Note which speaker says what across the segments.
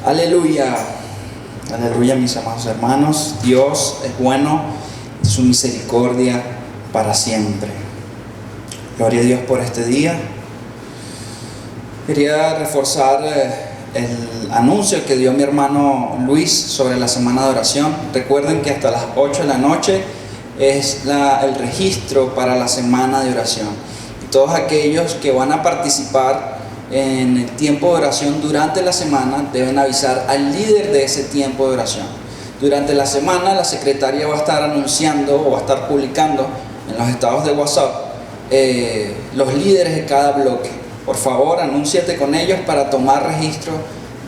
Speaker 1: Aleluya, aleluya mis amados hermanos. Dios es bueno y su misericordia para siempre. Gloria a Dios por este día. Quería reforzar el anuncio que dio mi hermano Luis sobre la semana de oración. Recuerden que hasta las 8 de la noche es el registro para la semana de oración. Y todos aquellos que van a participar en el tiempo de oración durante la semana deben avisar al líder de ese tiempo de oración. Durante la semana la secretaria va a estar anunciando o va a estar publicando en los estados de WhatsApp los líderes de cada bloque. Por favor, anúnciate con ellos para tomar registro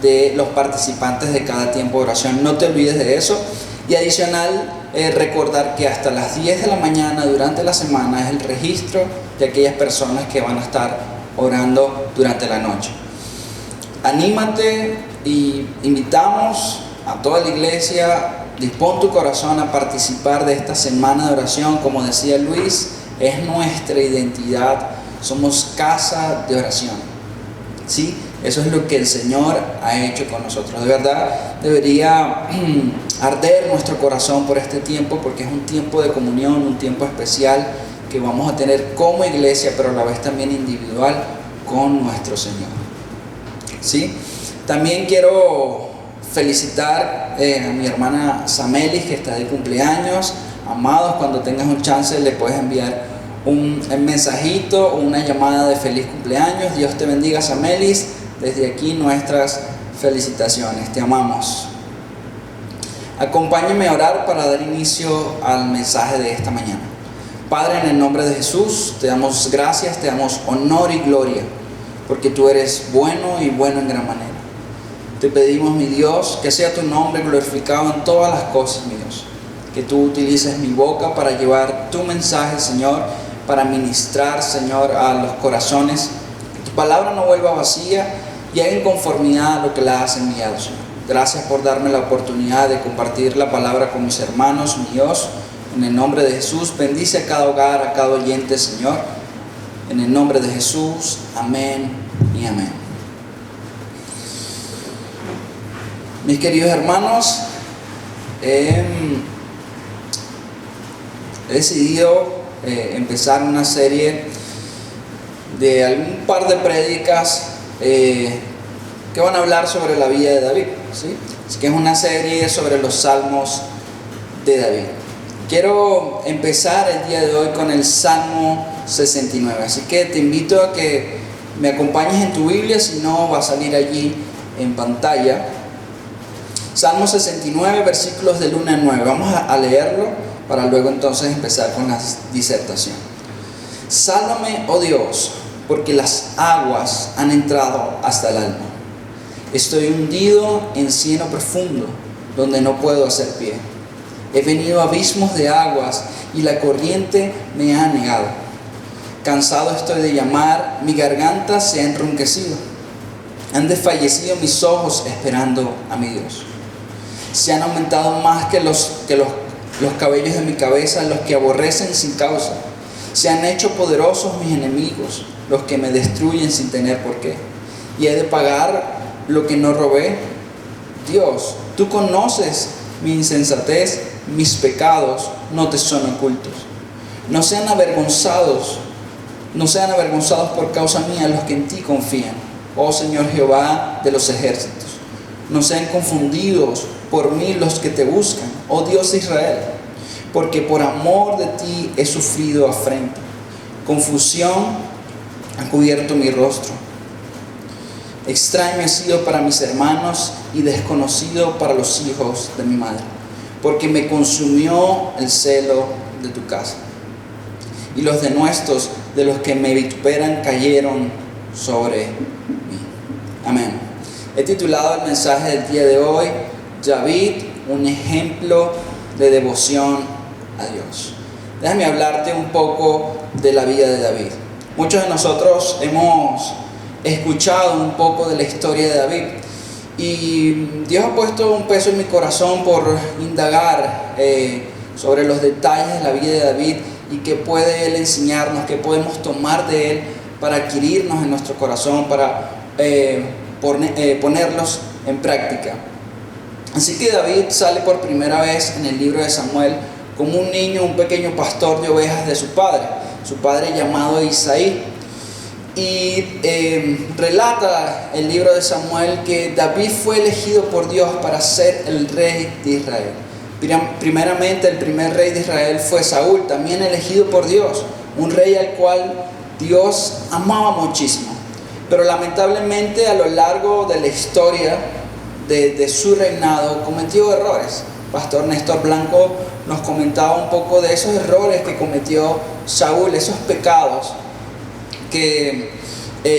Speaker 1: de los participantes de cada tiempo de oración. No te olvides de eso. Y adicional, recordar que hasta las 10 de la mañana durante la semana es el registro de aquellas personas que van a estar orando durante la noche. Anímate y invitamos a toda la iglesia. Dispón tu corazón a participar de esta semana de oración. Como decía Luis, es nuestra identidad. Somos casa de oración. ¿Sí? Eso es lo que el Señor ha hecho con nosotros. De verdad, debería arder nuestro corazón por este tiempo, porque es un tiempo de comunión, un tiempo especial que vamos a tener como iglesia, pero a la vez también individual con nuestro Señor. ¿Sí? También quiero felicitar a mi hermana Samelis, que está de cumpleaños. Amados, cuando tengas un chance le puedes enviar un mensajito o una llamada de feliz cumpleaños. Dios te bendiga, Samelis. Desde aquí nuestras felicitaciones. Te amamos. Acompáñenme a orar para dar inicio al mensaje de esta mañana. Padre, en el nombre de Jesús, te damos gracias, te damos honor y gloria, porque tú eres bueno y bueno en gran manera. Te pedimos, mi Dios, que sea tu nombre glorificado en todas las cosas, mi Dios. Que tú utilices mi boca para llevar tu mensaje, Señor, para ministrar, Señor, a los corazones. Que tu palabra no vuelva vacía y haga en conformidad a lo que la has enviado, Señor. Gracias por darme la oportunidad de compartir la palabra con mis hermanos, mi Dios. En el nombre de Jesús, bendice a cada hogar, a cada oyente, Señor. En el nombre de Jesús, amén y amén. Mis queridos hermanos, he decidido empezar una serie de algún par de prédicas que van a hablar sobre la vida de David, ¿sí? Así que es una serie sobre los salmos de David. Quiero empezar el día de hoy con el Salmo 69, así que te invito a que me acompañes en tu Biblia, si no va a salir allí en pantalla. Salmo 69, versículos del 1 al 9, vamos a leerlo para luego entonces empezar con la disertación. Sálvame, oh Dios, porque las aguas han entrado hasta el alma. Estoy hundido en cieno profundo, donde no puedo hacer pie. He venido a abismos de aguas y la corriente me ha anegado. Cansado estoy de llamar, mi garganta se ha enronquecido. Han desfallecido mis ojos esperando a mi Dios. Se han aumentado más que los cabellos de mi cabeza, los que aborrecen sin causa. Se han hecho poderosos mis enemigos, los que me destruyen sin tener por qué. Y he de pagar lo que no robé. Dios, tú conoces mi insensatez, mis pecados no te son ocultos. No sean avergonzados por causa mía los que en ti confían, oh Señor Jehová de los ejércitos. No sean confundidos por mí los que te buscan, oh Dios de Israel, porque por amor de ti he sufrido afrenta. Confusión ha cubierto mi rostro. Extraño he sido para mis hermanos y desconocido para los hijos de mi madre, porque me consumió el celo de tu casa. Y los denuestos de los que me vituperan cayeron sobre mí. Amén. He titulado el mensaje del día de hoy, David, un ejemplo de devoción a Dios. Déjame hablarte un poco de la vida de David. Muchos de nosotros hemos escuchado un poco de la historia de David y Dios ha puesto un peso en mi corazón por indagar sobre los detalles de la vida de David y qué puede Él enseñarnos, qué podemos tomar de Él para adquirirnos en nuestro corazón, para ponerlos en práctica. Así que David sale por primera vez en el libro de Samuel como un niño, un pequeño pastor de ovejas de su padre llamado Isaí. Y relata el libro de Samuel que David fue elegido por Dios para ser el rey de Israel. Primeramente, el primer rey de Israel fue Saúl, también elegido por Dios, un rey al cual Dios amaba muchísimo. Pero lamentablemente a lo largo de la historia de su reinado cometió errores. Pastor Néstor Blanco nos comentaba un poco de esos errores que cometió Saúl, esos pecados que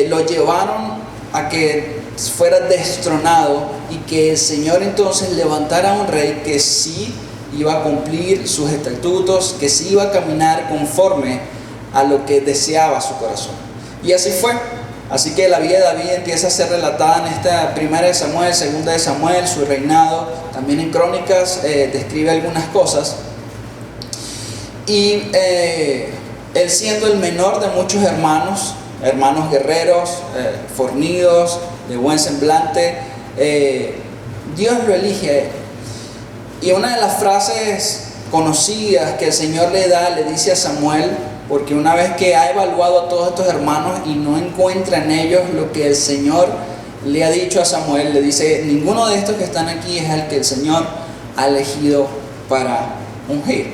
Speaker 1: lo llevaron a que fuera destronado y que el Señor entonces levantara un rey que sí iba a cumplir sus estatutos, que sí iba a caminar conforme a lo que deseaba su corazón. Y así fue. Así que la vida de David empieza a ser relatada en esta primera de Samuel, segunda de Samuel, su reinado. También en Crónicas describe algunas cosas. Y él siendo el menor de muchos hermanos guerreros, fornidos, de buen semblante, Dios lo elige a él. Y una de las frases conocidas que el Señor le dice a Samuel, porque una vez que ha evaluado a todos estos hermanos y no encuentra en ellos lo que el Señor le ha dicho a Samuel, le dice: ninguno de estos que están aquí es el que el Señor ha elegido para ungir.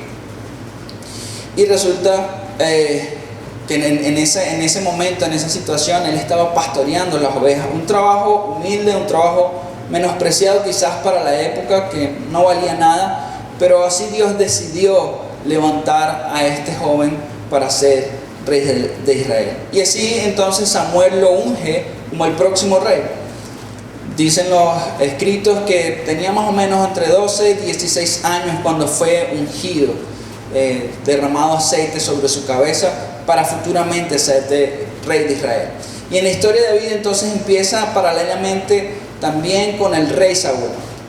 Speaker 1: Y resulta que en ese momento, en esa situación, él estaba pastoreando las ovejas. Un trabajo humilde, un trabajo menospreciado quizás para la época, que no valía nada, pero así Dios decidió levantar a este joven para ser rey de Israel. Y así entonces Samuel lo unge como el próximo rey. Dicen los escritos que tenía más o menos entre 12 y 16 años cuando fue ungido, derramado aceite sobre su cabeza para futuramente ser rey de Israel. Y en la historia de David entonces empieza paralelamente también con el rey Saúl.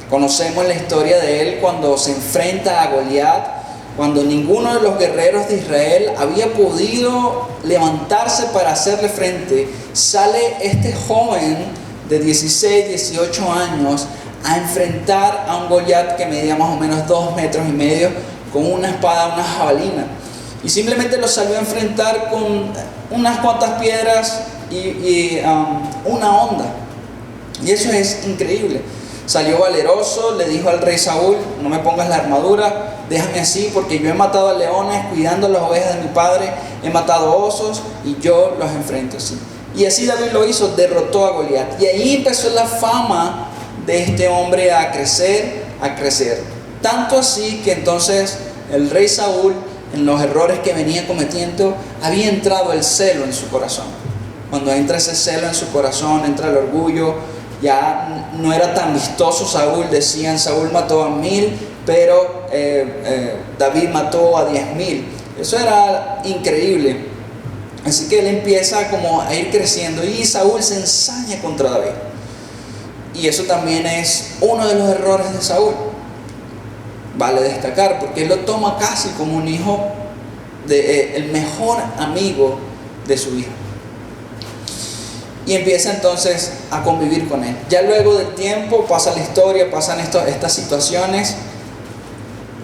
Speaker 1: Conocemos la historia de él cuando se enfrenta a Goliat, cuando ninguno de los guerreros de Israel había podido levantarse para hacerle frente. Sale este joven de 16, 18 años a enfrentar a un Goliat que medía más o menos 2,5 metros con una espada, una jabalina. Y simplemente lo salió a enfrentar con unas cuantas piedras y una honda. Y eso es increíble. Salió valeroso, le dijo al rey Saúl: no me pongas la armadura, déjame así, porque yo he matado a leones cuidando las ovejas de mi padre, he matado osos y yo los enfrento así. Y así David lo hizo, derrotó a Goliat. Y ahí empezó la fama de este hombre a crecer. Tanto así que entonces el rey Saúl, en los errores que venía cometiendo, había entrado el celo en su corazón. Cuando entra ese celo en su corazón, entra el orgullo. Ya no era tan vistoso Saúl. Decían: Saúl mató a 1,000, pero David mató a 10,000. Eso era increíble. Así que él empieza como a ir creciendo y Saúl se ensaña contra David. Y eso también es uno de los errores de Saúl. Vale destacar, porque él lo toma casi como un hijo, el mejor amigo de su hijo. Y empieza entonces a convivir con él. Ya luego del tiempo pasa la historia, pasan estas situaciones.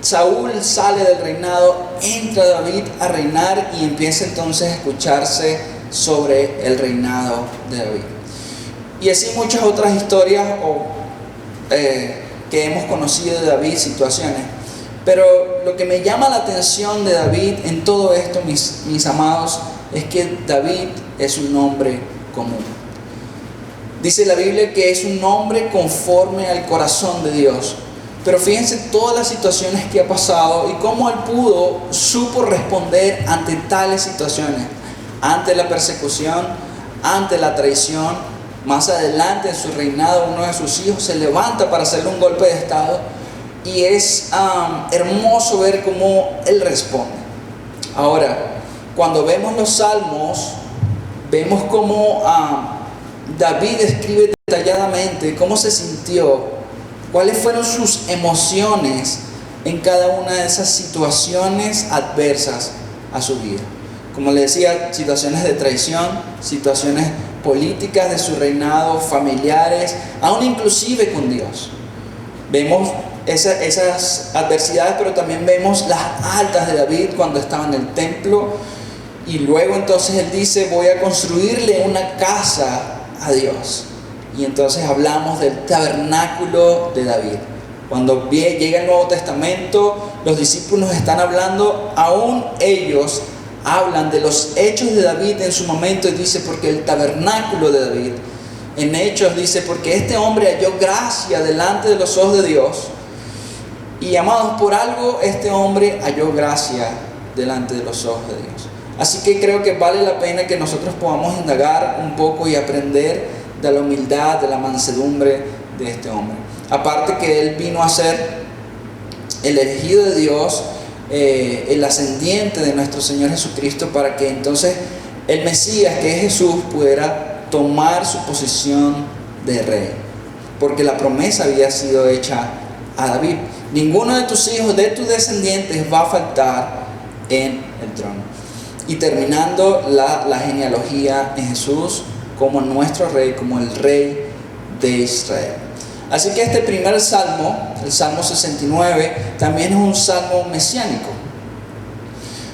Speaker 1: Saúl sale del reinado, entra David a reinar y empieza entonces a escucharse sobre el reinado de David. Y así muchas otras historias que hemos conocido de David, situaciones. Pero lo que me llama la atención de David en todo esto, mis amados, es que David es un hombre común. Dice la Biblia que es un hombre conforme al corazón de Dios. Pero fíjense todas las situaciones que ha pasado y cómo él supo responder ante tales situaciones. Ante la persecución, ante la traición. Más adelante en su reinado, uno de sus hijos se levanta para hacerle un golpe de estado. Y es hermoso ver cómo él responde. Ahora, cuando vemos los salmos, vemos cómo David escribe detalladamente cómo se sintió, cuáles fueron sus emociones en cada una de esas situaciones adversas a su vida. Como le decía, situaciones de traición, situaciones políticas de su reinado, familiares, aún inclusive con Dios. Vemos esas adversidades, pero también vemos las altas de David cuando estaba en el templo. Y luego entonces él dice: voy a construirle una casa a Dios. Y entonces hablamos del tabernáculo de David. Cuando llega el Nuevo Testamento, los discípulos están hablando, aún ellos hablan de los hechos de David en su momento, y dice: porque el tabernáculo de David, en Hechos dice: porque este hombre halló gracia delante de los ojos de Dios. Y amados, por algo este hombre halló gracia delante de los ojos de Dios. Así que creo que vale la pena que nosotros podamos indagar un poco y aprender de la humildad, de la mansedumbre de este hombre. Aparte que él vino a ser el elegido de Dios, el ascendiente de nuestro Señor Jesucristo, para que entonces el Mesías, que es Jesús, pudiera tomar su posición de rey, porque la promesa había sido hecha a David: ninguno de tus hijos, de tus descendientes, va a faltar en el trono. Y terminando la genealogía en Jesús como nuestro rey, como el rey de Israel. Así que este primer salmo, el Salmo 69, también es un salmo mesiánico,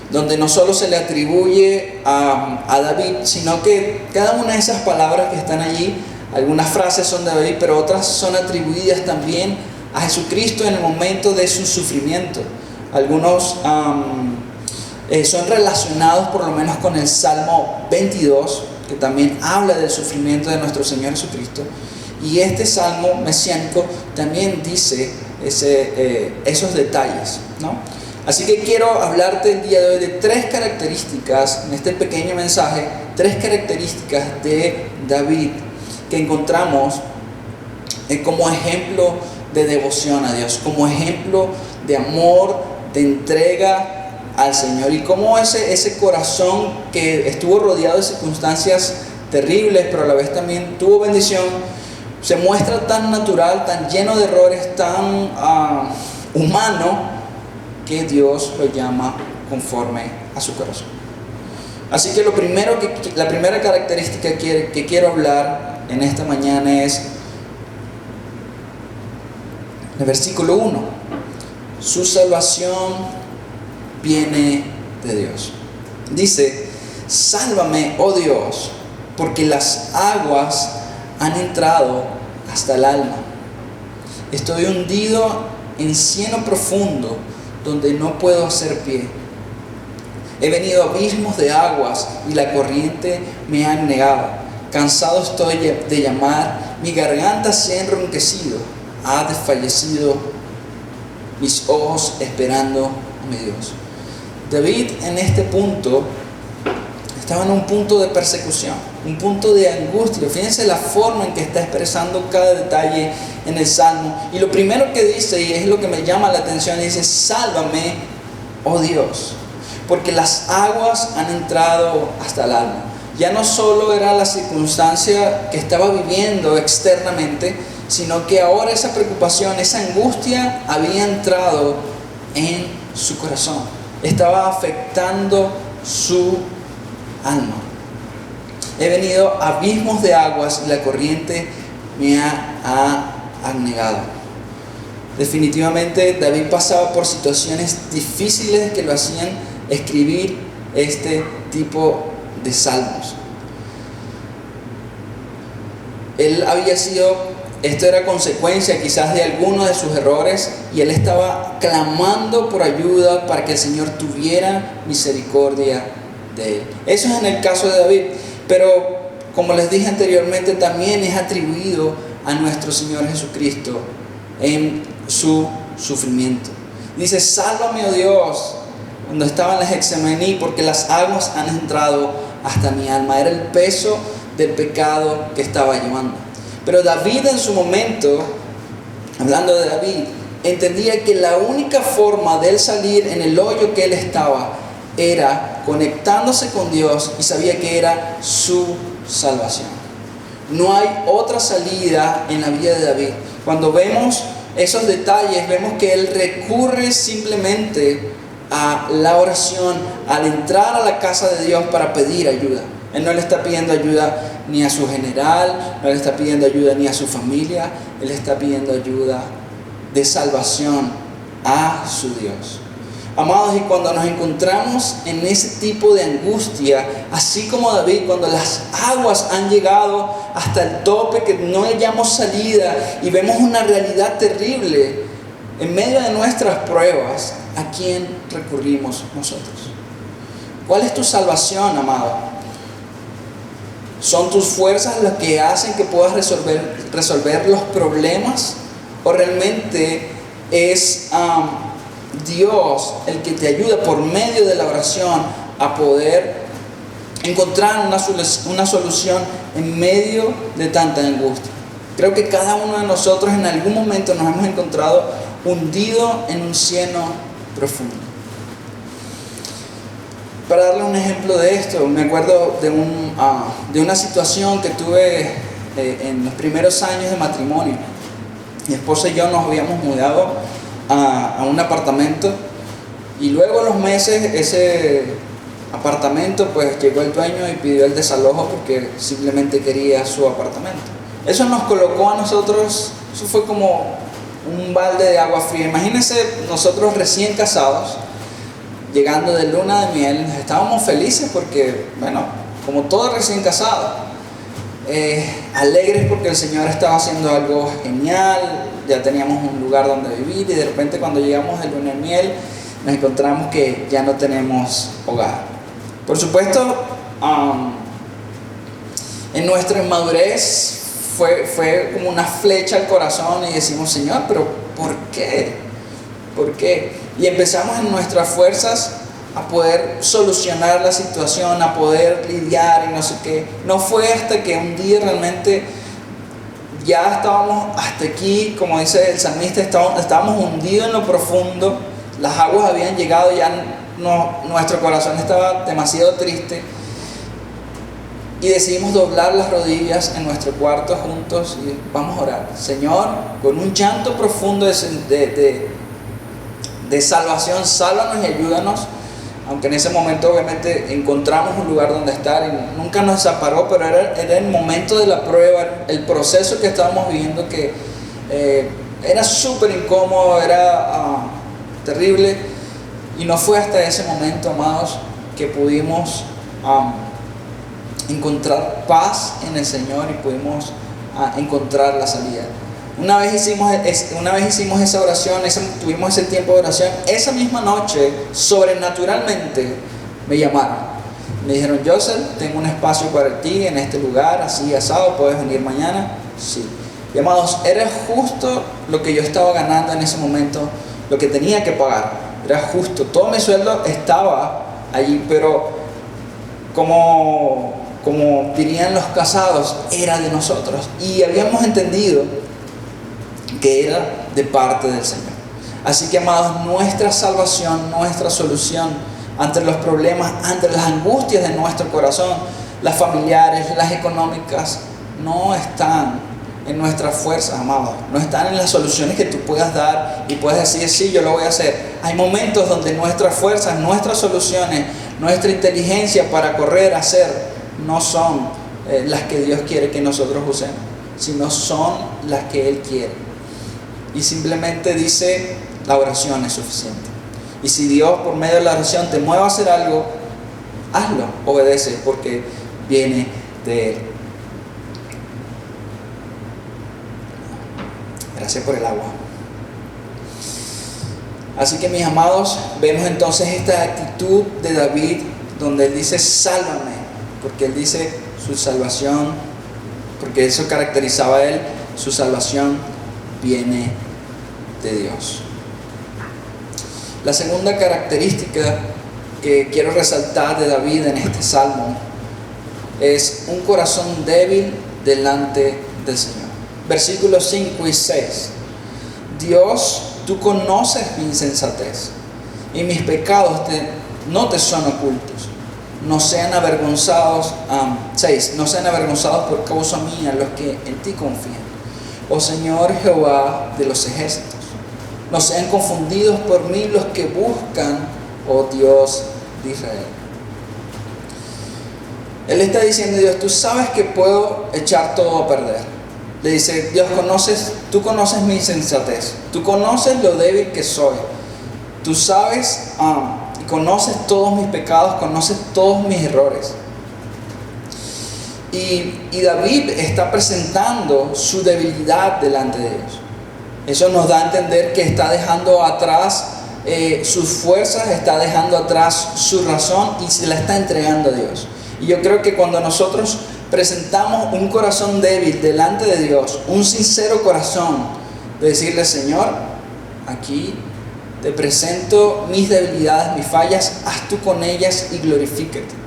Speaker 1: donde no solo se le atribuye a David, sino que cada una de esas palabras que están allí, algunas frases son de David, pero otras son atribuidas también a Jesucristo en el momento de su sufrimiento. Algunos son relacionados por lo menos con el Salmo 22, que también habla del sufrimiento de nuestro Señor Jesucristo. Y este salmo mesiánico también dice esos detalles, ¿no? Así que quiero hablarte el día de hoy de tres características, en este pequeño mensaje, tres características de David que encontramos como ejemplo de devoción a Dios, como ejemplo de amor, de entrega al Señor, y cómo ese corazón que estuvo rodeado de circunstancias terribles, pero a la vez también tuvo bendición, se muestra tan natural, tan lleno de errores, tan humano, que Dios lo llama conforme a su corazón. Así que la primera característica que quiero hablar en esta mañana es el versículo 1. Su salvación viene de Dios. Dice: sálvame, oh Dios, porque las aguas han entrado hasta el alma. Estoy hundido en cieno profundo, donde no puedo hacer pie. He venido a abismos de aguas y la corriente me ha negado. Cansado estoy de llamar, mi garganta se ha enronquecido, ha desfallecido mis ojos esperando a mi Dios. David en este punto estaba en un punto de persecución, un punto de angustia. Fíjense la forma en que está expresando cada detalle en el Salmo. Y lo primero que dice, y es lo que me llama la atención, dice: sálvame, oh Dios, porque las aguas han entrado hasta el alma. Ya no solo era la circunstancia que estaba viviendo externamente, sino que ahora esa preocupación, esa angustia había entrado en su corazón. Estaba afectando su alma. He venido a abismos de aguas y la corriente me ha anegado. Definitivamente David pasaba por situaciones difíciles que lo hacían escribir este tipo de salmos. Esto era consecuencia quizás de algunos de sus errores, y él estaba clamando por ayuda para que el Señor tuviera misericordia de él. Eso es en el caso de David, pero como les dije anteriormente, también es atribuido a nuestro Señor Jesucristo en su sufrimiento. Dice: sálvame, oh Dios, cuando estaba en la Getsemaní, porque las aguas han entrado hasta mi alma. Era el peso del pecado que estaba llevando. Pero David en su momento, hablando de David, entendía que la única forma de él salir en el hoyo que él estaba era conectándose con Dios, y sabía que era su salvación. No hay otra salida en la vida de David. Cuando vemos esos detalles, vemos que él recurre simplemente a la oración, al entrar a la casa de Dios para pedir ayuda. Él no le está pidiendo ayuda ni a su general, no le está pidiendo ayuda ni a su familia, él está pidiendo ayuda de salvación a su Dios. Amados, y cuando nos encontramos en ese tipo de angustia, así como David, cuando las aguas han llegado hasta el tope, que no hallamos salida y vemos una realidad terrible, en medio de nuestras pruebas, ¿a quién recurrimos nosotros? ¿Cuál es tu salvación, amado? ¿Son tus fuerzas las que hacen que puedas resolver los problemas? ¿O realmente es Dios el que te ayuda por medio de la oración a poder encontrar una solución en medio de tanta angustia? Creo que cada uno de nosotros en algún momento nos hemos encontrado hundido en un cieno profundo. Para darle un ejemplo de esto, me acuerdo de una situación que tuve en los primeros años de matrimonio. Mi esposa y yo nos habíamos mudado a un apartamento, y luego a los meses ese apartamento, pues llegó el dueño y pidió el desalojo porque simplemente quería su apartamento. Eso nos colocó a nosotros, eso fue como un balde de agua fría. Imagínense nosotros recién casados, llegando de luna de miel, estábamos felices porque, bueno, como todo recién casado, alegres porque el Señor estaba haciendo algo genial, ya teníamos un lugar donde vivir, y de repente cuando llegamos de luna de miel nos encontramos que ya no tenemos hogar. Por supuesto, en nuestra inmadurez fue como una flecha al corazón y decimos: Señor, pero ¿por qué? ¿Por qué? Y empezamos en nuestras fuerzas a poder solucionar la situación, a poder lidiar y no sé qué. No fue hasta que un día realmente ya estábamos hasta aquí, como dice el salmista, estábamos hundidos en lo profundo, las aguas habían llegado, ya nuestro corazón estaba demasiado triste, y decidimos doblar las rodillas en nuestro cuarto juntos y vamos a orar. Señor, con un llanto profundo de salvación, sálvanos y ayúdanos. Aunque en ese momento obviamente encontramos un lugar donde estar y nunca nos desamparó, pero era el momento de la prueba, el proceso que estábamos viviendo, que era súper incómodo, era terrible, y no fue hasta ese momento, amados, que pudimos encontrar paz en el Señor y pudimos encontrar la salida. Una vez hicimos esa oración, tuvimos ese tiempo de oración. Esa misma noche, sobrenaturalmente, me llamaron. Me dijeron: Joseph, tengo un espacio para ti en este lugar, así asado, ¿puedes venir mañana? Sí. Y amados, era justo lo que yo estaba ganando en ese momento, lo que tenía que pagar. Era justo, todo mi sueldo estaba allí, pero como dirían los casados, era de nosotros. Y habíamos entendido que era de parte del Señor. Así que, amados, nuestra salvación, nuestra solución ante los problemas, ante las angustias de nuestro corazón, las familiares, las económicas, no están en nuestras fuerzas, amados. No están en las soluciones que tú puedas dar y puedas decir: sí, yo lo voy a hacer. Hay momentos donde nuestras fuerzas, nuestras soluciones, nuestra inteligencia para correr, hacer, no son las que Dios quiere que nosotros usemos, sino son las que Él quiere. Y simplemente dice: la oración es suficiente. Y si Dios por medio de la oración te mueve a hacer algo, hazlo, obedece, porque viene de Él. Gracias por el agua. Así que, mis amados, vemos entonces esta actitud de David, donde él dice: sálvame, porque él dice su salvación, porque eso caracterizaba a él, su salvación viene de Dios. La segunda característica que quiero resaltar de David en este salmo es un corazón débil delante del Señor. Versículos 5 y 6. Dios, tú conoces mi insensatez y mis pecados no te son ocultos. No sean avergonzados, 6, no sean avergonzados por causa mía los que en ti confían. Oh Señor Jehová de los ejércitos, no sean confundidos por mí los que buscan, oh Dios de Israel. Él está diciendo a Dios, tú sabes que puedo echar todo a perder. Le dice, Dios, tú conoces mi insensatez, tú conoces lo débil que soy, tú sabes y conoces todos mis pecados, conoces todos mis errores. Y David está presentando su debilidad delante de Dios. Eso nos da a entender que está dejando atrás sus fuerzas, está dejando atrás su razón y se la está entregando a Dios. Y yo creo que cuando nosotros presentamos un corazón débil delante de Dios, un sincero corazón, de decirle, Señor, aquí te presento mis debilidades, mis fallas, haz tú con ellas y glorifícate.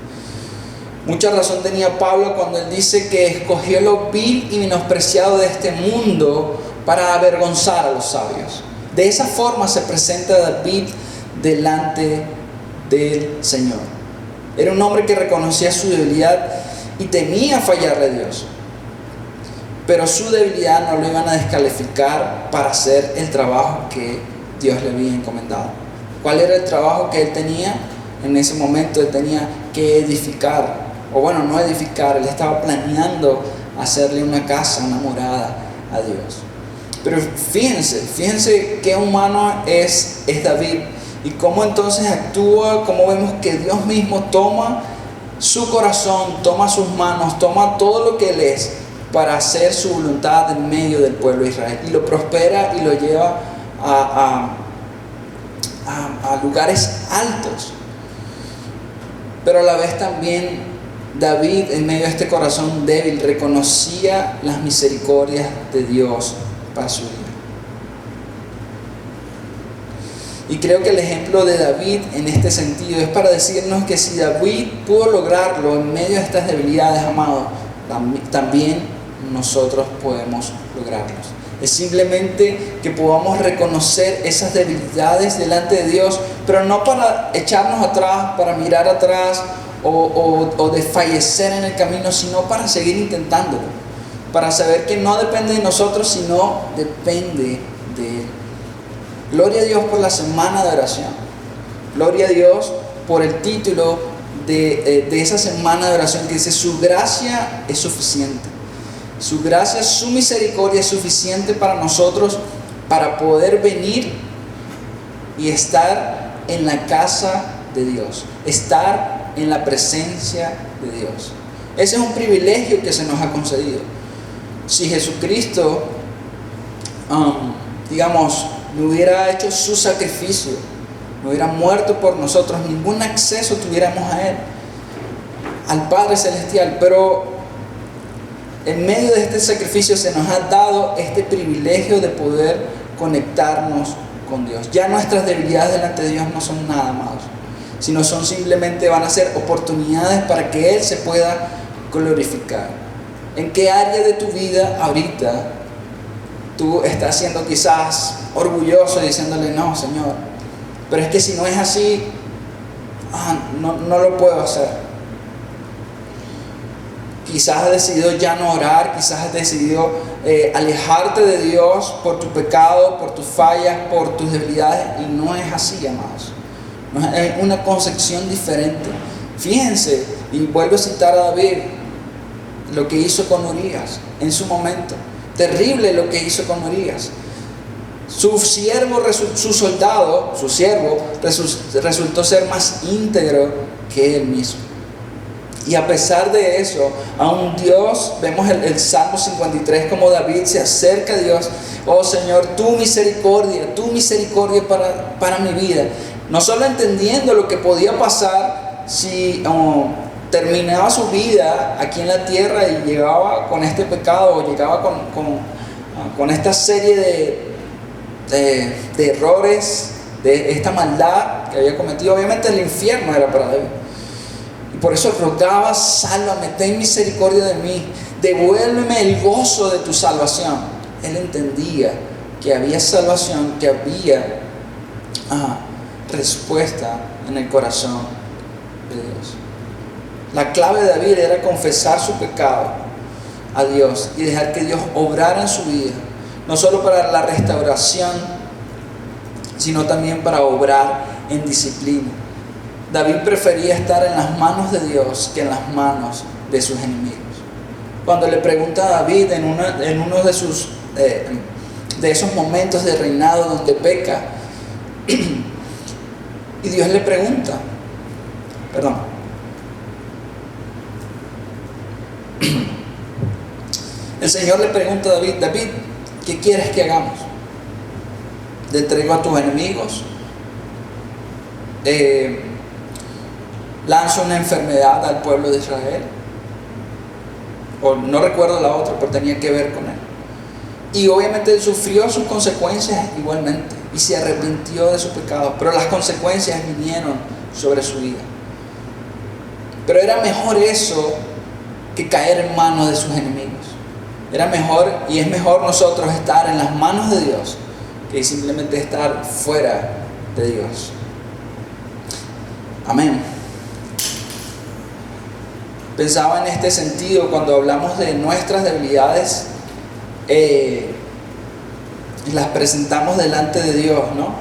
Speaker 1: Mucha razón tenía Pablo cuando él dice que escogió lo vil y menospreciado de este mundo para avergonzar a los sabios. De esa forma se presenta David delante del Señor. Era un hombre que reconocía su debilidad y temía fallarle a Dios. Pero su debilidad no lo iban a descalificar para hacer el trabajo que Dios le había encomendado. ¿Cuál era el trabajo que él tenía? En ese momento él tenía que edificar. O bueno, no edificar, él estaba planeando hacerle una casa, una morada a Dios. Pero fíjense qué humano es David y cómo entonces actúa, cómo vemos que Dios mismo toma su corazón, toma sus manos, toma todo lo que él es para hacer su voluntad en medio del pueblo de Israel y lo prospera y lo lleva a lugares altos. Pero a la vez también David, en medio de este corazón débil, reconocía las misericordias de Dios para su vida. Y creo que el ejemplo de David en este sentido es para decirnos que si David pudo lograrlo en medio de estas debilidades, amados, también nosotros podemos lograrlos. Es simplemente que podamos reconocer esas debilidades delante de Dios, pero no para echarnos atrás, para mirar atrás o desfallecer en el camino, sino para seguir intentándolo, para saber que no depende de nosotros, sino depende de Él. Gloria a Dios por la semana de oración. Gloria a Dios por el título de esa semana de oración que dice: su gracia es suficiente. Su gracia, su misericordia es suficiente para nosotros para poder venir y estar en la casa de Dios, estar en la presencia de Dios. Ese es un privilegio que se nos ha concedido. Si Jesucristo, no hubiera hecho su sacrificio, no hubiera muerto por nosotros, ningún acceso tuviéramos a Él, al Padre Celestial. Pero en medio de este sacrificio se nos ha dado este privilegio de poder conectarnos con Dios. Ya nuestras debilidades delante de Dios no son nada más, sino simplemente van a ser oportunidades para que Él se pueda glorificar. ¿En qué área de tu vida ahorita tú estás siendo quizás orgulloso diciéndole: no, Señor, pero es que si no es así, no lo puedo hacer? Quizás has decidido ya no orar, quizás has decidido alejarte de Dios por tu pecado, por tus fallas, por tus debilidades, y no es así, amados. No es una concepción diferente. Fíjense, y vuelvo a citar a David, lo que hizo con Urías en su momento. Terrible lo que hizo con Urías. Su siervo resultó ser más íntegro que él mismo. Y a pesar de eso, aún Dios, vemos el Salmo 53, como David se acerca a Dios: oh Señor, tu misericordia para mi vida. No solo entendiendo lo que podía pasar si terminaba su vida aquí en la tierra y llegaba con este pecado, o llegaba con esta serie de errores, de esta maldad que había cometido. Obviamente el infierno era para David. Y por eso rogaba: sálvame, ten misericordia de mí, devuélveme el gozo de tu salvación. Él entendía que había salvación, que había respuesta en el corazón de Dios. La clave de David era confesar su pecado a Dios y dejar que Dios obrara en su vida, no solo para la restauración, sino también para obrar en disciplina. David prefería estar en las manos de Dios que en las manos de sus enemigos. Cuando le pregunta a David en uno de esos momentos de reinado donde peca, y Dios le pregunta, el Señor le pregunta a David, David, ¿qué quieres que hagamos? ¿Te entrego a tus enemigos? ¿Lanzo una enfermedad al pueblo de Israel? O no recuerdo la otra, pero tenía que ver con él. Y obviamente él sufrió sus consecuencias igualmente y se arrepintió de su pecado, pero las consecuencias vinieron sobre su vida. Pero era mejor eso que caer en manos de sus enemigos. Era mejor, y es mejor nosotros estar en las manos de Dios que simplemente estar fuera de Dios. Amén. Pensaba en este sentido cuando hablamos de nuestras debilidades, y las presentamos delante de Dios, ¿no?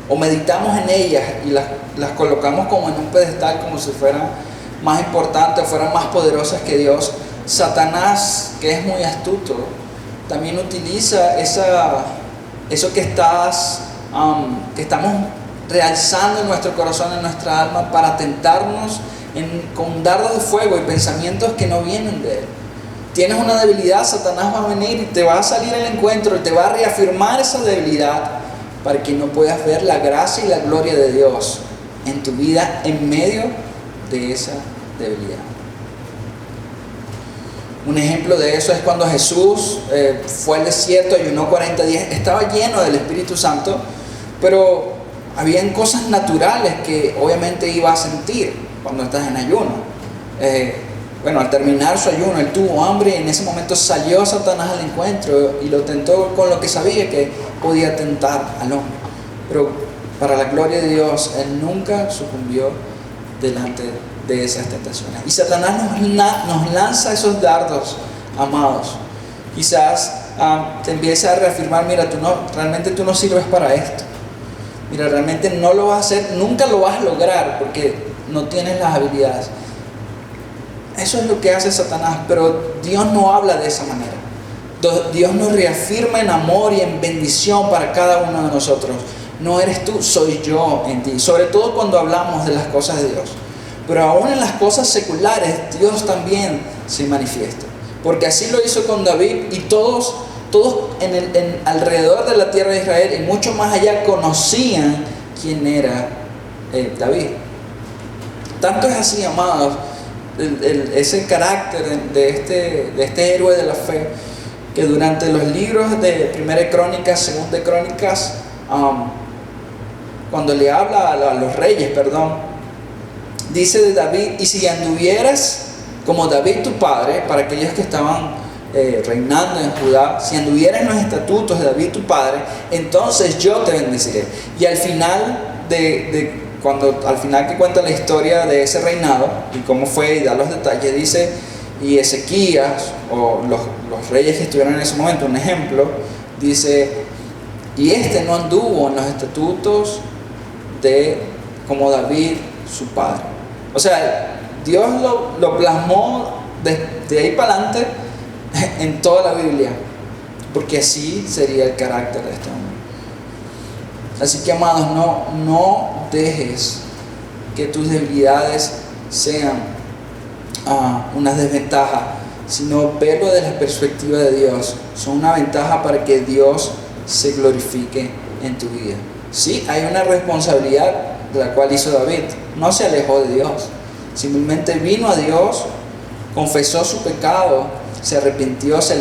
Speaker 1: O meditamos en ellas y las colocamos como en un pedestal, como si fueran más importantes, fueran más poderosas que Dios. Satanás, que es muy astuto, también utiliza eso que estamos realzando en nuestro corazón, en nuestra alma, para tentarnos con dardos de fuego y pensamientos que no vienen de Él. Tienes una debilidad, Satanás va a venir y te va a salir al encuentro y te va a reafirmar esa debilidad para que no puedas ver la gracia y la gloria de Dios en tu vida en medio de esa debilidad. Un ejemplo de eso es cuando Jesús fue al desierto, ayunó 40 días, estaba lleno del Espíritu Santo, pero habían cosas naturales que obviamente iba a sentir cuando estás en ayuno. Al terminar su ayuno, él tuvo hambre y en ese momento salió Satanás al encuentro y lo tentó con lo que sabía que podía tentar al hombre. Pero para la gloria de Dios, él nunca sucumbió delante de esas tentaciones. Y Satanás nos lanza esos dardos, amados. Quizás te empiece a reafirmar, mira, realmente tú no sirves para esto. Mira, realmente no lo vas a hacer, nunca lo vas a lograr porque no tienes las habilidades. Eso es lo que hace Satanás, pero Dios no habla de esa manera. Dios nos reafirma en amor y en bendición para cada uno de nosotros. No eres tú, soy yo en ti. Sobre todo cuando hablamos de las cosas de Dios. Pero aún en las cosas seculares, Dios también se manifiesta. Porque así lo hizo con David y todos alrededor de la tierra de Israel y mucho más allá conocían quién era David. Tanto es así, amados, ese carácter de este héroe de la fe, que durante los libros de Primera de Crónicas, Segunda de Crónicas, cuando le habla a los reyes, dice de David, y si anduvieras como David tu padre, para aquellos que estaban reinando en Judá, si anduvieras en los estatutos de David tu padre, entonces yo te bendeciré. Y al final al final que cuenta la historia de ese reinado y cómo fue y da los detalles, dice, y Ezequías o los reyes que estuvieron en ese momento, un ejemplo, dice, y no anduvo en los estatutos como David su padre. O sea, Dios lo plasmó de ahí para adelante en toda la Biblia, porque así sería el carácter de este hombre. Así que, amados, no dejes que tus debilidades sean una desventaja, sino verlo desde la perspectiva de Dios. Son una ventaja para que Dios se glorifique en tu vida. Sí, hay una responsabilidad de la cual hizo David. No se alejó de Dios, simplemente vino a Dios, confesó su pecado, se arrepintió, se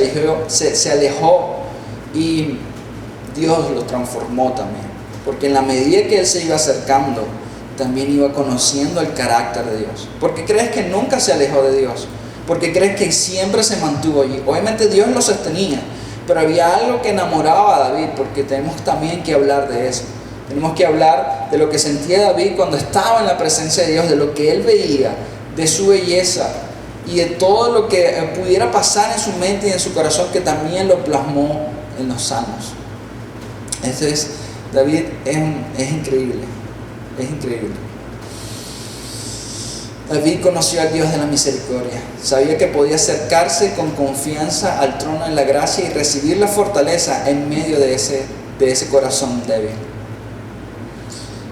Speaker 1: alejó y Dios lo transformó también. Porque en la medida que él se iba acercando, también iba conociendo el carácter de Dios. ¿Por qué crees que nunca se alejó de Dios? ¿Por qué crees que siempre se mantuvo allí? Obviamente Dios lo sostenía, pero había algo que enamoraba a David, porque tenemos también que hablar de eso. Tenemos que hablar de lo que sentía David cuando estaba en la presencia de Dios, de lo que él veía, de su belleza y de todo lo que pudiera pasar en su mente y en su corazón, que también lo plasmó en los salmos. David es increíble. Es increíble. David conoció al Dios de la misericordia. Sabía que podía acercarse con confianza al trono de la gracia y recibir la fortaleza en medio de ese corazón débil,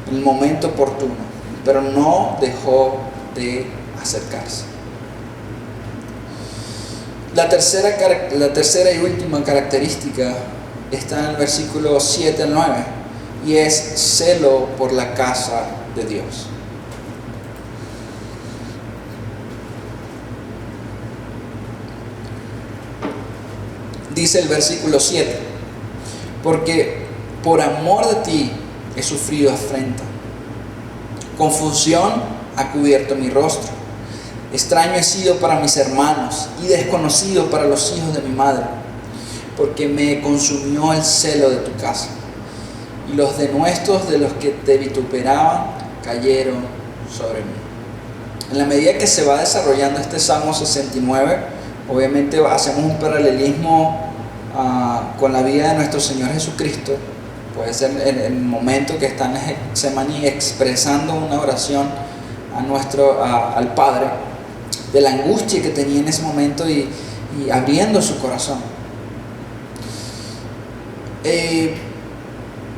Speaker 1: en el momento oportuno, pero no dejó de acercarse. La tercera y última característica está en el versículo 7 al 9 y es celo por la casa de Dios. Dice el versículo 7: porque por amor de ti he sufrido afrenta, confusión ha cubierto mi rostro, extraño he sido para mis hermanos y desconocido para los hijos de mi madre, porque me consumió el celo de tu casa, y los denuestos de los que te vituperaban cayeron sobre mí. En la medida que se va desarrollando este Salmo 69, obviamente hacemos un paralelismo con la vida de nuestro Señor Jesucristo. Puede ser en el momento que está en Getsemaní expresando una oración al Padre, de la angustia que tenía en ese momento y abriendo su corazón. Él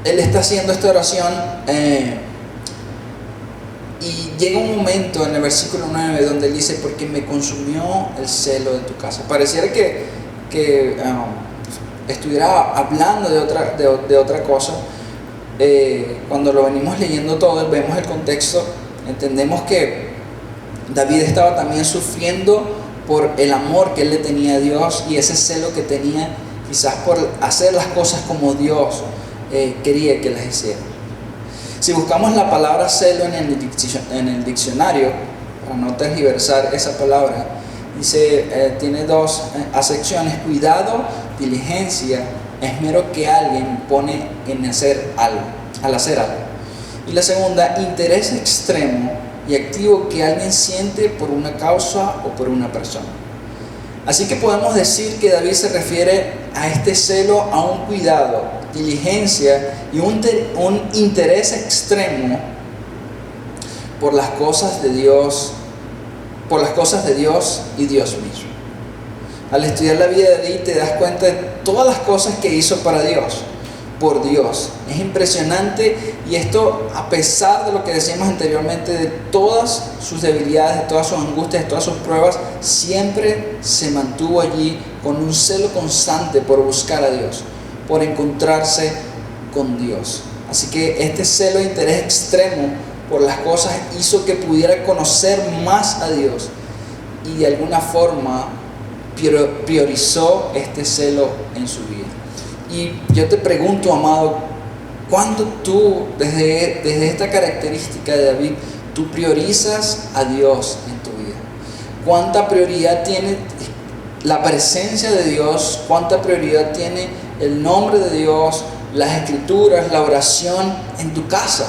Speaker 1: está haciendo esta oración y llega un momento en el versículo 9 donde él dice: porque me consumió el celo de tu casa. Pareciera que estuviera hablando de otra cosa. Cuando lo venimos leyendo todo, vemos el contexto, entendemos que David estaba también sufriendo por el amor que él le tenía a Dios y ese celo que tenía quizás por hacer las cosas como Dios quería que las hiciera. Si buscamos la palabra celo en el diccionario, para no tergiversar esa palabra, dice, tiene dos acepciones: cuidado, diligencia, esmero que alguien pone en hacer algo, al hacer algo. Y la segunda, interés extremo y activo que alguien siente por una causa o por una persona. Así que podemos decir que David se refiere a este celo, a un cuidado, diligencia y un interés extremo por las cosas de Dios, y Dios mismo. Al estudiar la vida de David te das cuenta de todas las cosas que hizo para Dios, por Dios. Es impresionante, y esto a pesar de lo que decíamos anteriormente, de todas sus debilidades, de todas sus angustias, de todas sus pruebas, siempre se mantuvo allí con un celo constante por buscar a Dios, por encontrarse con Dios. Así que este celo de interés extremo por las cosas hizo que pudiera conocer más a Dios, y de alguna forma priorizó este celo en su vida. Y yo te pregunto, amado, ¿cuándo tú, desde esta característica de David, tú priorizas a Dios en tu vida? ¿Cuánta prioridad tiene la presencia de Dios? ¿Cuánta prioridad tiene el nombre de Dios, las escrituras, la oración en tu casa?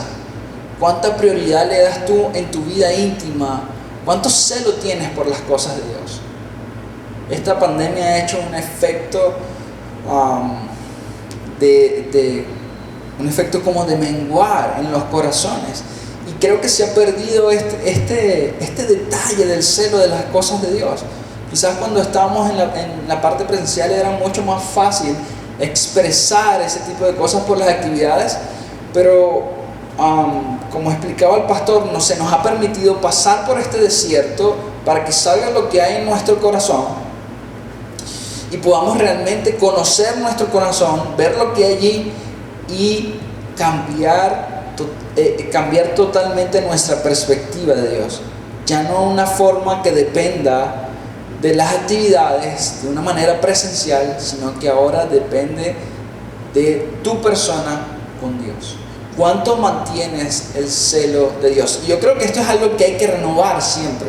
Speaker 1: ¿Cuánta prioridad le das tú en tu vida íntima? ¿Cuánto celo tienes por las cosas de Dios? Esta pandemia ha hecho un efecto un efecto como de menguar en los corazones, y creo que se ha perdido este detalle del celo de las cosas de Dios. Quizás cuando estábamos en la parte presencial era mucho más fácil expresar ese tipo de cosas por las actividades, pero como explicaba el pastor, se nos ha permitido pasar por este desierto para que salga lo que hay en nuestro corazón y podamos realmente conocer nuestro corazón, ver lo que hay allí y cambiar totalmente nuestra perspectiva de Dios. Ya no una forma que dependa de las actividades de una manera presencial, sino que ahora depende de tu persona con Dios. ¿Cuánto mantienes el celo de Dios? Y yo creo que esto es algo que hay que renovar siempre.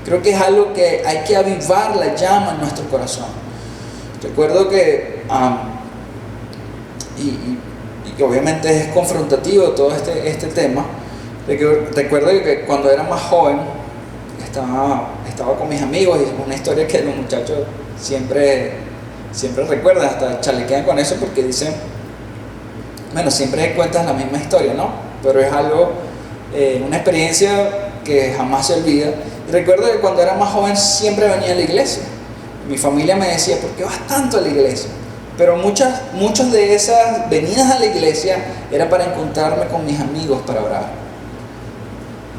Speaker 1: Creo que es algo que hay que avivar la llama en nuestro corazón. Recuerdo que, y obviamente es confrontativo todo este tema, recuerdo que cuando era más joven estaba con mis amigos, y es una historia que los muchachos siempre recuerdan, hasta chalequean con eso porque dicen, bueno, siempre cuentas la misma historia, ¿no? Pero es algo una experiencia que jamás se olvida. Y recuerdo que cuando era más joven siempre venía a la iglesia. Mi familia me decía, ¿por qué vas tanto a la iglesia? Pero muchas de esas venidas a la iglesia era para encontrarme con mis amigos para orar.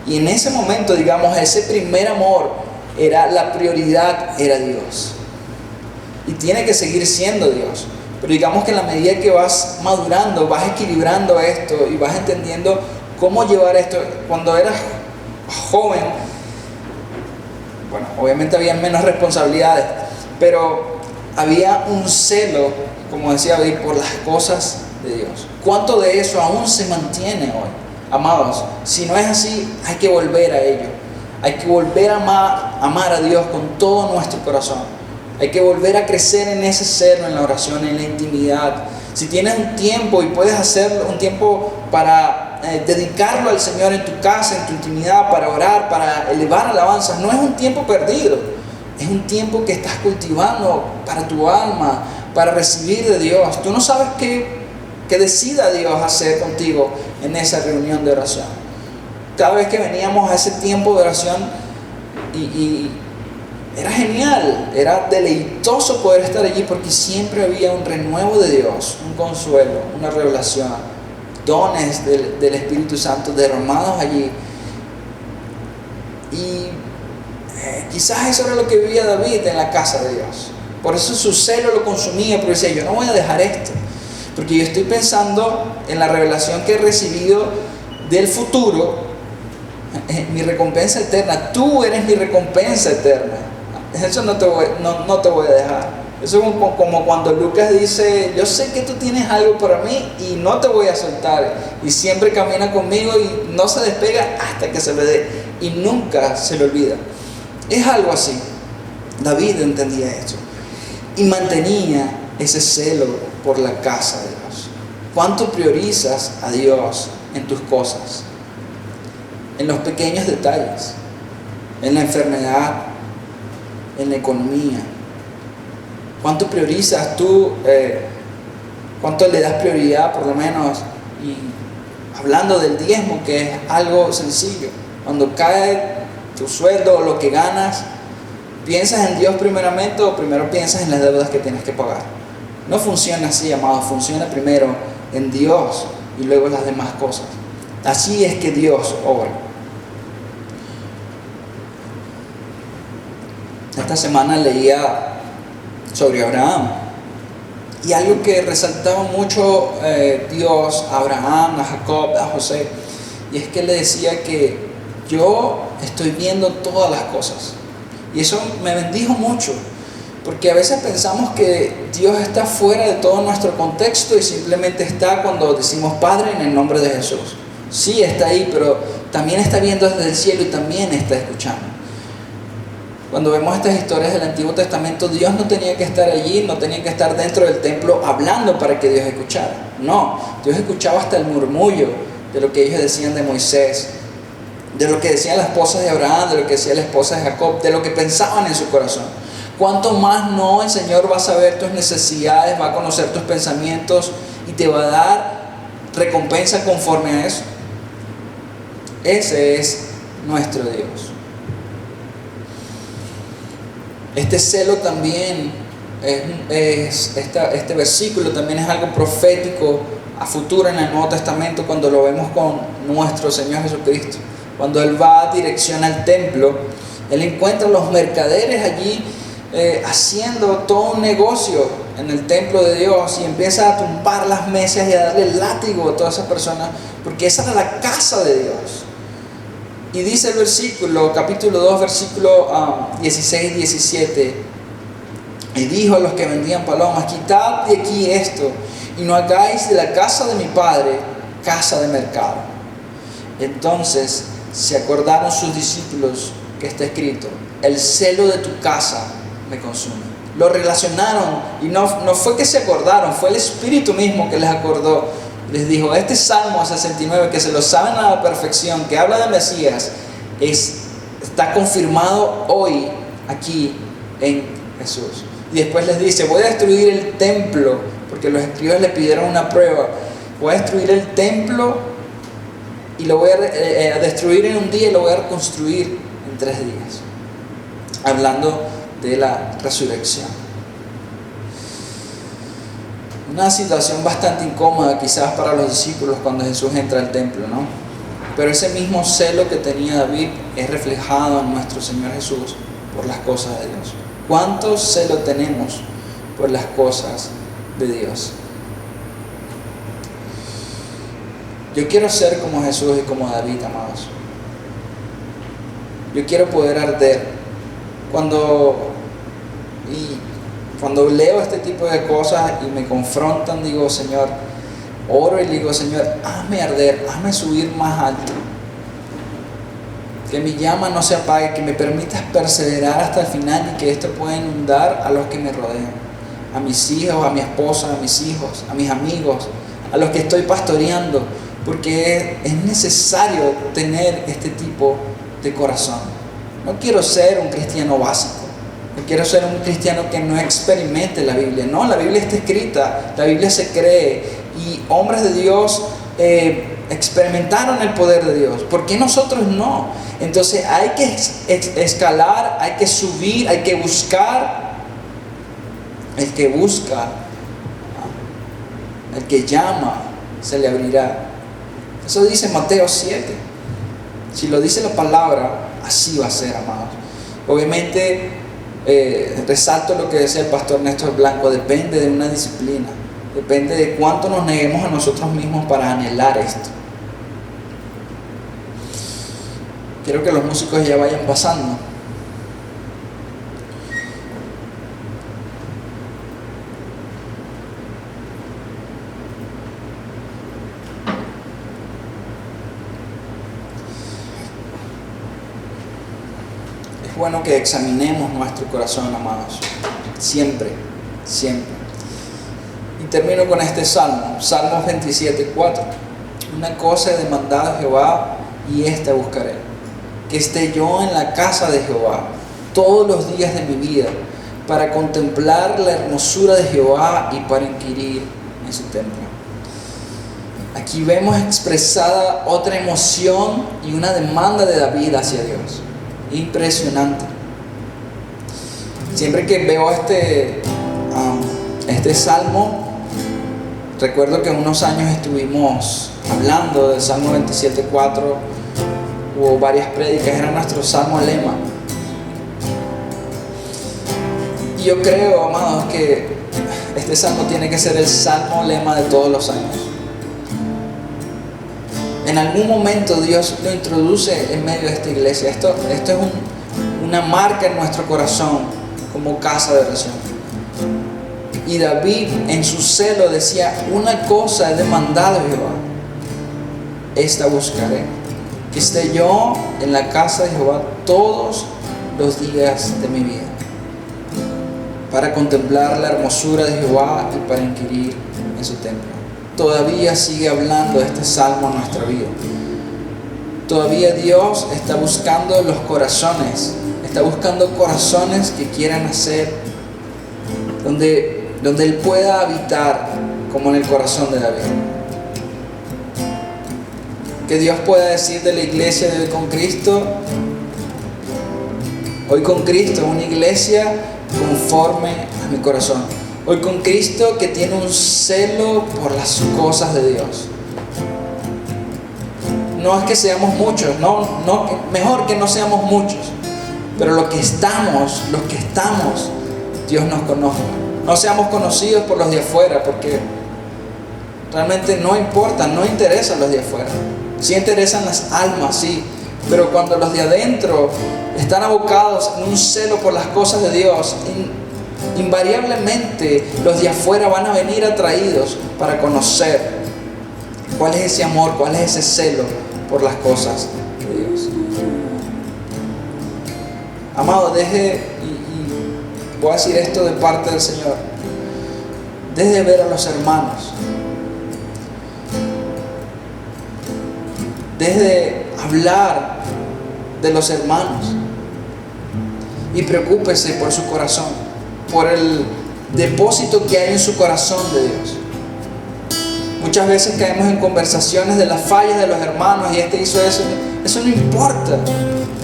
Speaker 1: Y en ese momento, digamos, ese primer amor era la prioridad, era Dios. Y tiene que seguir siendo Dios. Pero digamos que en la medida que vas madurando, vas equilibrando esto y vas entendiendo cómo llevar esto. Cuando eras joven, bueno, obviamente había menos responsabilidades, pero había un celo, como decía David, por las cosas de Dios. ¿Cuánto de eso aún se mantiene hoy? Amados, si no es así, hay que volver a ello. Hay que volver a amar a Dios con todo nuestro corazón. Hay que volver a crecer en ese celo, en la oración, en la intimidad. Si tienes un tiempo y puedes hacer un tiempo para dedicarlo al Señor en tu casa, en tu intimidad, para orar, para elevar alabanzas, no es un tiempo perdido. Es un tiempo que estás cultivando para tu alma, para recibir de Dios. Tú no sabes qué decida Dios hacer contigo en esa reunión de oración. Cada vez que veníamos a ese tiempo de oración y era genial, era deleitoso poder estar allí porque siempre había un renuevo de Dios, un consuelo, una revelación, dones del Espíritu Santo derramados allí. Y quizás eso era lo que vivía David en la casa de Dios. Por eso su celo lo consumía, porque decía, yo no voy a dejar esto, porque yo estoy pensando en la revelación que he recibido del futuro, mi recompensa eterna. Tú eres mi recompensa eterna. Eso no te voy a dejar. Eso es como cuando Lucas dice, yo sé que tú tienes algo para mí y no te voy a soltar. Y siempre camina conmigo y no se despega hasta que se le dé. Y nunca se le olvida. Es algo así. David entendía esto. Y mantenía ese celo por la casa de Dios. ¿Cuánto priorizas a Dios en tus cosas? En los pequeños detalles. En la enfermedad. En la economía. ¿Cuánto priorizas tú? ¿Cuánto le das prioridad, por lo menos? Y hablando del diezmo, que es algo sencillo. Cuando cae tu sueldo o lo que ganas, ¿piensas en Dios primeramente o primero piensas en las deudas que tienes que pagar? No funciona así, amados. Funciona primero en Dios y luego las demás cosas. Así es que Dios obra. Esta semana leía sobre Abraham y algo que resaltaba mucho Dios a Abraham, a Jacob, a José, y es que le decía que yo estoy viendo todas las cosas. Y eso me bendijo mucho, porque a veces pensamos que Dios está fuera de todo nuestro contexto y simplemente está cuando decimos Padre en el nombre de Jesús. Sí, está ahí, pero también está viendo desde el cielo y también está escuchando. Cuando vemos estas historias del Antiguo Testamento, Dios no tenía que estar allí, no tenía que estar dentro del templo hablando para que Dios escuchara. No, Dios escuchaba hasta el murmullo de lo que ellos decían de Moisés, de lo que decían las esposas de Abraham, de lo que decía la esposa de Jacob, de lo que pensaban en su corazón. ¿Cuánto más no el Señor va a saber tus necesidades, va a conocer tus pensamientos y te va a dar recompensa conforme a eso? Ese es nuestro Dios. Este celo también, este versículo también es algo profético a futuro en el Nuevo Testamento cuando lo vemos con nuestro Señor Jesucristo. Cuando Él va a dirección al templo, Él encuentra a los mercaderes allí haciendo todo un negocio en el templo de Dios y empieza a tumbar las mesas y a darle látigo a todas esas personas, porque esa era la casa de Dios. Y dice el versículo, capítulo 2, versículo 16 y 17, y dijo a los que vendían palomas, quitad de aquí esto, y no hagáis de la casa de mi padre casa de mercado. Entonces se acordaron sus discípulos que está escrito, el celo de tu casa me consume. Lo relacionaron y no fue que se acordaron, fue el Espíritu mismo que les acordó. Les dijo, este Salmo 69, que se lo saben a la perfección, que habla de Mesías, está confirmado hoy aquí en Jesús. Y después les dice, voy a destruir el templo, porque los escribas le pidieron una prueba. Voy a destruir el templo y lo voy a destruir en un día y lo voy a reconstruir en 3 días. Hablando de la resurrección. Una situación bastante incómoda quizás para los discípulos cuando Jesús entra al templo, ¿no? Pero ese mismo celo que tenía David es reflejado en nuestro Señor Jesús por las cosas de Dios. ¿Cuánto celo tenemos por las cosas de Dios? Yo quiero ser como Jesús y como David, amados. Yo quiero poder arder. Cuando leo este tipo de cosas y me confrontan, digo, Señor, oro y digo, Señor, hazme arder, hazme subir más alto. Que mi llama no se apague, que me permitas perseverar hasta el final y que esto pueda inundar a los que me rodean. A mis hijos, a mi esposa, a mis hijos, a mis amigos, a los que estoy pastoreando, porque es necesario tener este tipo de corazón. No quiero ser un cristiano básico. No quiero ser un cristiano que no experimente la Biblia. No, la Biblia está escrita, la Biblia se cree y hombres de Dios experimentaron el poder de Dios. ¿Por qué nosotros no? Entonces hay que escalar, hay que subir, hay que buscar. El que busca, el que llama, se le abrirá. Eso dice Mateo 7. Si lo dice la palabra, así va a ser, amados. Obviamente, resalto lo que decía el pastor Néstor Blanco, depende de una disciplina, depende de cuánto nos neguemos a nosotros mismos para anhelar esto. Quiero que los músicos ya vayan pasando. Es bueno que examinemos nuestro corazón, amados. Siempre, siempre. Y termino con este salmo, Salmos 27:4. Una cosa he demandado a Jehová y esta buscaré, que esté yo en la casa de Jehová todos los días de mi vida, para contemplar la hermosura de Jehová y para inquirir en su templo. Aquí vemos expresada otra emoción y una demanda de David hacia Dios. Impresionante. Siempre que veo este salmo, recuerdo que unos años estuvimos hablando del Salmo 27:4. Hubo varias prédicas, era nuestro salmo lema. Y yo creo, amados, que este salmo tiene que ser el salmo lema de todos los años. En algún momento Dios lo introduce en medio de esta iglesia. Esto es una marca en nuestro corazón como casa de oración. Y David en su celo decía, una cosa he demandado a Jehová, esta buscaré, que esté yo en la casa de Jehová todos los días de mi vida, para contemplar la hermosura de Jehová y para inquirir en su templo. Todavía sigue hablando de este salmo en nuestra vida. Todavía Dios está buscando los corazones, está buscando corazones que quieran hacer, donde Él pueda habitar como en el corazón de David. Que Dios pueda decir de la iglesia de Hoy con Cristo, una iglesia conforme a mi corazón. Hoy con Cristo que tiene un celo por las cosas de Dios. No es que seamos muchos, mejor que no seamos muchos, pero los que estamos, Dios nos conozca. No seamos conocidos por los de afuera, porque realmente no importa, no interesan los de afuera. Sí interesan las almas, sí, pero cuando los de adentro están abocados en un celo por las cosas de Dios, invariablemente los de afuera van a venir atraídos para conocer cuál es ese amor, cuál es ese celo por las cosas de Dios. Amado, y voy a decir esto de parte del Señor, deje de ver a los hermanos, deje de hablar de los hermanos y preocúpese por su corazón, por el depósito que hay en su corazón de Dios. Muchas veces caemos en conversaciones de las fallas de los hermanos y este hizo eso. Eso no importa.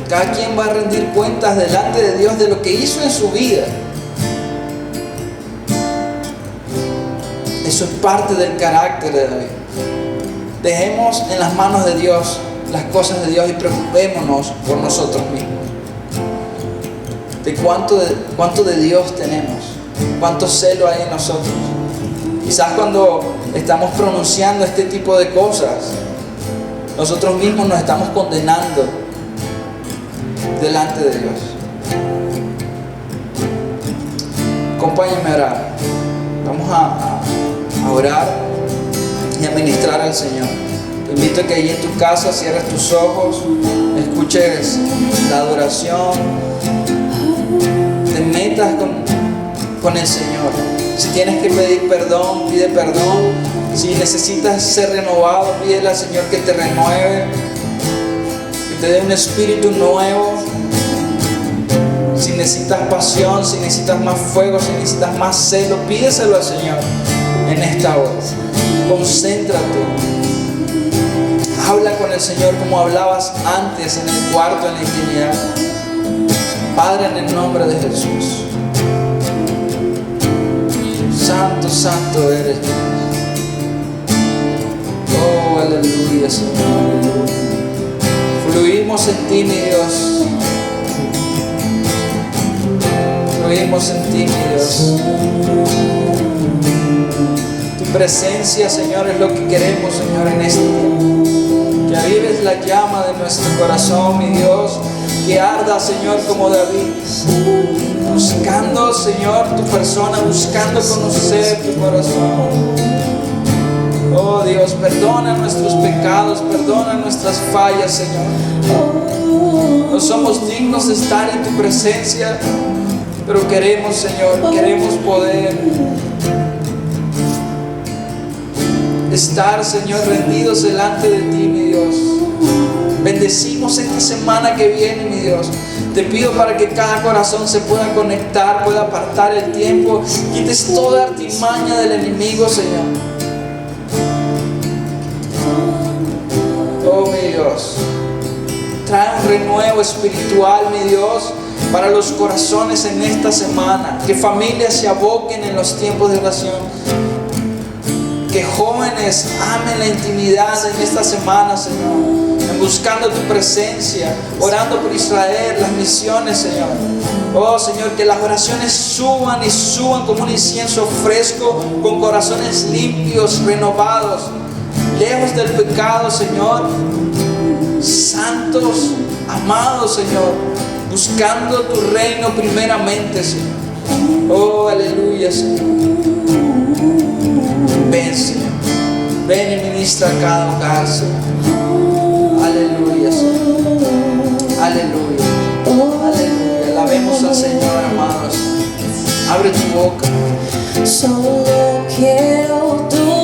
Speaker 1: Cada quien va a rendir cuentas delante de Dios de lo que hizo en su vida. Eso es parte del carácter de David. Dejemos en las manos de Dios las cosas de Dios y preocupémonos por nosotros mismos. De cuánto de Dios tenemos, cuánto celo hay en nosotros. Quizás cuando estamos pronunciando este tipo de cosas, nosotros mismos nos estamos condenando delante de Dios. Acompáñame a orar. Vamos a orar y a ministrar al Señor. Te invito a que allí en tu casa cierres tus ojos, escuches la adoración, te metas con el Señor. Si tienes que pedir perdón, pide perdón. Si necesitas ser renovado, pídele al Señor que te renueve, que te dé un espíritu nuevo. Si necesitas pasión, si necesitas más fuego, si necesitas más celo, pídeselo al Señor en esta hora. Concéntrate. Habla con el Señor como hablabas antes en el cuarto, en la intimidad. Padre, en el nombre de Jesús. Santo, santo eres Dios. Oh, aleluya, Señor. Fluimos en ti, mi Dios. Fluimos en ti, mi Dios. Tu presencia, Señor, es lo que queremos, Señor, en este tiempo. Que avives la llama de nuestro corazón, mi Dios. Que arda, Señor, como David. Buscando, Señor, tu persona, buscando conocer tu corazón. Oh Dios, perdona nuestros pecados, perdona nuestras fallas, Señor. No somos dignos de estar en tu presencia, pero queremos, Señor, queremos poder estar, Señor, rendidos delante de ti, mi Dios. Bendecimos esta semana que viene, mi Dios. Te pido para que cada corazón se pueda conectar, pueda apartar el tiempo. Quites toda artimaña del enemigo, Señor. Oh, mi Dios. Trae un renuevo espiritual, mi Dios, para los corazones en esta semana. Que familias se aboquen en los tiempos de oración. Que jóvenes amen la intimidad en esta semana, Señor. Buscando tu presencia, orando por Israel, las misiones, Señor. Oh, Señor, que las oraciones suban y suban como un incienso fresco, con corazones limpios, renovados, lejos del pecado, Señor. Santos, amados, Señor, buscando tu reino primeramente, Señor. Oh, aleluya, Señor. Ven, Señor. Ven y ministra a cada hogar, Señor. Aleluya, Señor. Aleluya. Aleluya. Alabemos al Señor, amados. Abre tu boca.
Speaker 2: Solo quiero tu